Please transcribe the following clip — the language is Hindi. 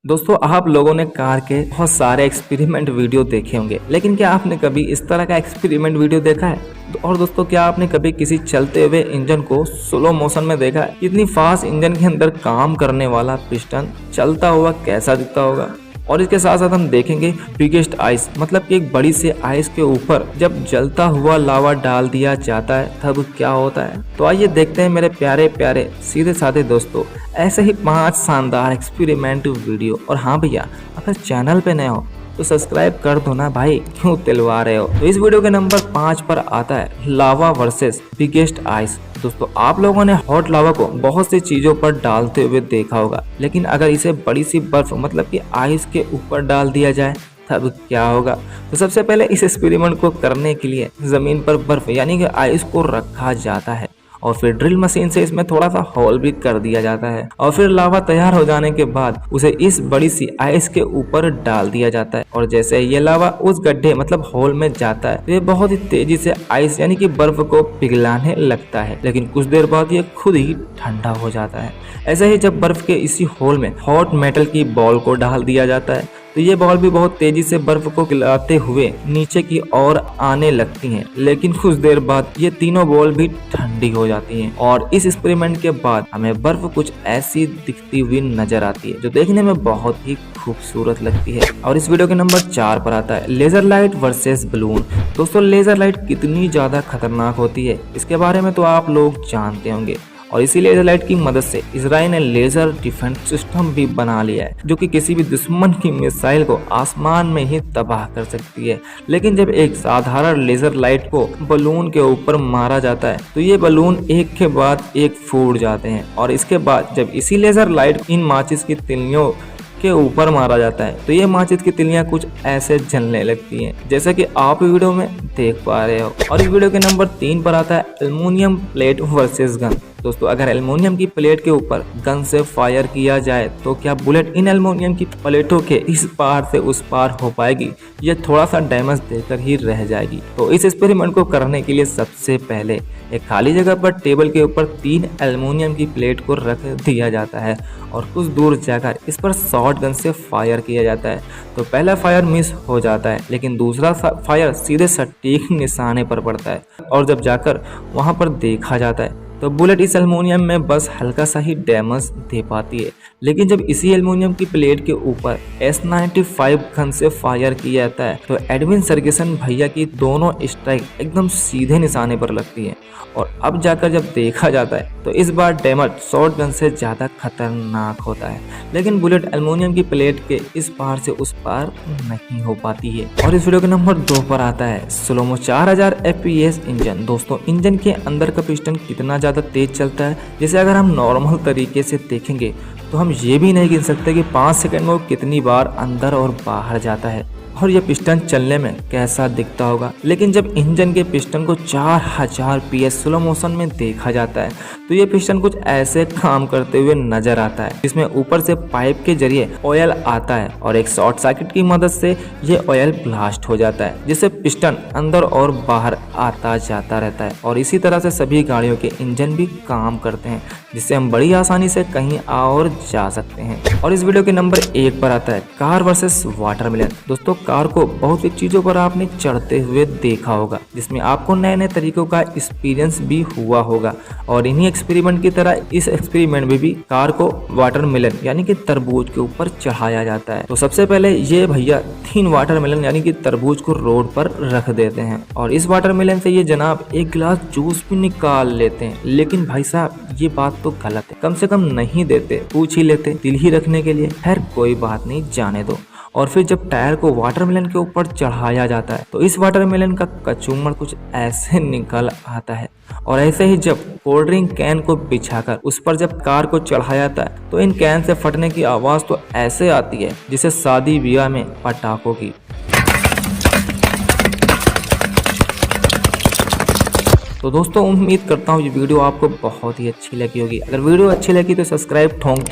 दोस्तों आप लोगों ने कार के बहुत सारे एक्सपेरिमेंट वीडियो देखे होंगे, लेकिन क्या आपने कभी इस तरह का एक्सपेरिमेंट वीडियो देखा है? और दोस्तों क्या आपने कभी किसी चलते हुए इंजन को स्लो मोशन में देखा है? इतनी फास्ट इंजन के अंदर काम करने वाला पिस्टन चलता हुआ कैसा दिखता होगा। और इसके साथ साथ हम देखेंगे बिगेस्ट आइस, मतलब कि एक बड़ी सी आइस के ऊपर जब जलता हुआ लावा डाल दिया जाता है तब क्या होता है। तो आइए देखते हैं मेरे प्यारे प्यारे सीधे साधे दोस्तों ऐसे ही 5 शानदार एक्सपेरिमेंट वीडियो। और हाँ भैया, अगर चैनल पे नए हो तो सब्सक्राइब कर दो ना भाई, क्यों तिलवा रहे हो। तो इस वीडियो के नंबर 5 पर आता है लावा वर्सेस बिगेस्ट आइस। दोस्तों आप लोगों ने हॉट लावा को बहुत सी चीजों पर डालते हुए देखा होगा, लेकिन अगर इसे बड़ी सी बर्फ मतलब कि आइस के ऊपर डाल दिया जाए तब क्या होगा। तो सबसे पहले इस एक्सपेरिमेंट को करने के लिए जमीन पर बर्फ यानी कि आइस को रखा जाता है और फिर ड्रिल मशीन से इसमें थोड़ा सा होल भी कर दिया जाता है और फिर लावा तैयार हो जाने के बाद उसे इस बड़ी सी आइस के ऊपर डाल दिया जाता है। और जैसे ये लावा उस गड्ढे मतलब होल में जाता है तो ये बहुत ही तेजी से आइस यानी कि बर्फ को पिघलाने लगता है, लेकिन कुछ देर बाद ये खुद ही ठंडा हो जाता है। ऐसे ही जब बर्फ के इसी होल में हॉट मेटल की बॉल को डाल दिया जाता है तो ये बॉल भी बहुत तेजी से बर्फ को पिघलाते हुए नीचे की ओर आने लगती हैं, लेकिन कुछ देर बाद ये तीनों बॉल भी ठंडी हो जाती हैं। और इस एक्सपेरिमेंट के बाद हमें बर्फ कुछ ऐसी दिखती हुई नजर आती है जो देखने में बहुत ही खूबसूरत लगती है। और इस वीडियो के नंबर 4 पर आता है लेजर लाइट वर्सेस बलून। दोस्तों लेजर लाइट कितनी ज्यादा खतरनाक होती है इसके बारे में तो आप लोग जानते होंगे, और इसी लेजर लाइट की मदद से इजराइल ने लेजर डिफेंस सिस्टम भी बना लिया है जो कि किसी भी दुश्मन की मिसाइल को आसमान में ही तबाह कर सकती है। लेकिन जब एक साधारण लेजर लाइट को बलून के ऊपर मारा जाता है तो ये बलून एक के बाद एक फूट जाते हैं, और इसके बाद जब इसी लेजर लाइट इन माचिस की तिल्लियों के ऊपर मारा जाता है तो ये माचिस की तिलियां कुछ ऐसे जलने लगती हैं जैसे कि आप वीडियो में देख पा रहे हो। और इस वीडियो के नंबर 3 पर आता है एल्युमिनियम प्लेट वर्सेस गन। दोस्तों अगर एल्युमिनियम की प्लेट के ऊपर गन से फायर किया जाए तो क्या बुलेट इन एल्युमिनियम की प्लेटों के इस पार से उस पार हो पाएगी, ये थोड़ा सा डैमेज देकर ही रह जाएगी। तो इस एक्सपेरिमेंट को करने के लिए सबसे पहले एक खाली जगह पर टेबल के ऊपर 3 एल्युमिनियम की प्लेट को रख दिया जाता है और कुछ दूर जाकर इस पर शॉर्ट गन से फायर किया जाता है। तो पहला फायर मिस हो जाता है, लेकिन दूसरा फायर सीधे सटीक निशाने पर पड़ता है और जब जाकर वहां पर देखा जाता है तो बुलेट इस एल्युमिनियम में बस हल्का सा ही डैमेज दे पाती है। लेकिन जब इसी एल्युमिनियम की प्लेट के ऊपर S95 गन से फायर किया जाता है तो एडविन सर्गेसन भैया की दोनों स्ट्राइक एकदम सीधे निशाने पर लगती है, और अब जाकर जब देखा जाता है तो इस बार डैमेज शॉर्ट गन से ज्यादा खतरनाक होता है, लेकिन बुलेट एल्युमिनियम की प्लेट के इस पार से उस पार नहीं हो पाती है। और इस वीडियो के नंबर 2 पर आता है स्लोमो 4000 FPS इंजन। दोस्तों इंजन के अंदर का पिस्टन कितना ज्यादा तेज चलता है, जैसे अगर हम नॉर्मल तरीके से देखेंगे तो हम ये भी नहीं गिन सकते कि 5 सेकंड में वो कितनी बार अंदर और बाहर जाता है और ये पिस्टन चलने में कैसा दिखता होगा। लेकिन जब इंजन के पिस्टन को 4000 PS स्लो मोशन में देखा जाता है तो ये पिस्टन कुछ ऐसे काम करते हुए नजर आता है, जिसमें ऊपर से पाइप के जरिए ऑयल आता है और एक शॉर्ट सर्किट की मदद से ये ऑयल ब्लास्ट हो जाता है, जिससे पिस्टन अंदर और बाहर आता जाता रहता है। और इसी तरह से सभी गाड़ियों के इंजन भी काम करते हैं, जिससे हम बड़ी आसानी से कहीं और जा सकते हैं। और इस वीडियो के नंबर 1 पर आता है कार वर्सेस वाटरमेलन। दोस्तों कार को बहुत सी चीजों पर आपने चढ़ते हुए देखा होगा, जिसमें आपको नए नए तरीकों का एक्सपीरियंस भी हुआ होगा, और इन्हीं एक्सपेरिमेंट की तरह इस एक्सपेरिमेंट में भी कार को वाटरमेलन यानी कि तरबूज के ऊपर चढ़ाया जाता है। तो सबसे पहले ये भैया 3 वाटरमेलन यानी कि तरबूज को रोड पर रख देते हैं और इस वाटरमेलन से ये जनाब एक गिलास जूस भी निकाल लेते हैं। लेकिन भाई साहब ये बात तो गलत है, कम से कम नहीं देते, पूछ ही लेते दिल ही रखने के लिए। खैर कोई बात नहीं, जाने दो। और फिर जब टायर को वाटरमेलन के ऊपर चढ़ाया जाता है तो इस वाटरमेलन का कचूमर कुछ ऐसे निकल आता है, और ऐसे ही जब कोल्ड ड्रिंक कैन को बिछाकर उस पर जब कार को चढ़ाया जाता है तो इन कैन से फटने की आवाज तो ऐसे आती है जिसे शादी ब्याह में पटाखों की। तो दोस्तों उम्मीद करता हूँ ये वीडियो आपको बहुत ही अच्छी लगी होगी। अगर वीडियो अच्छी लगी तो सब्सक्राइब ठोंक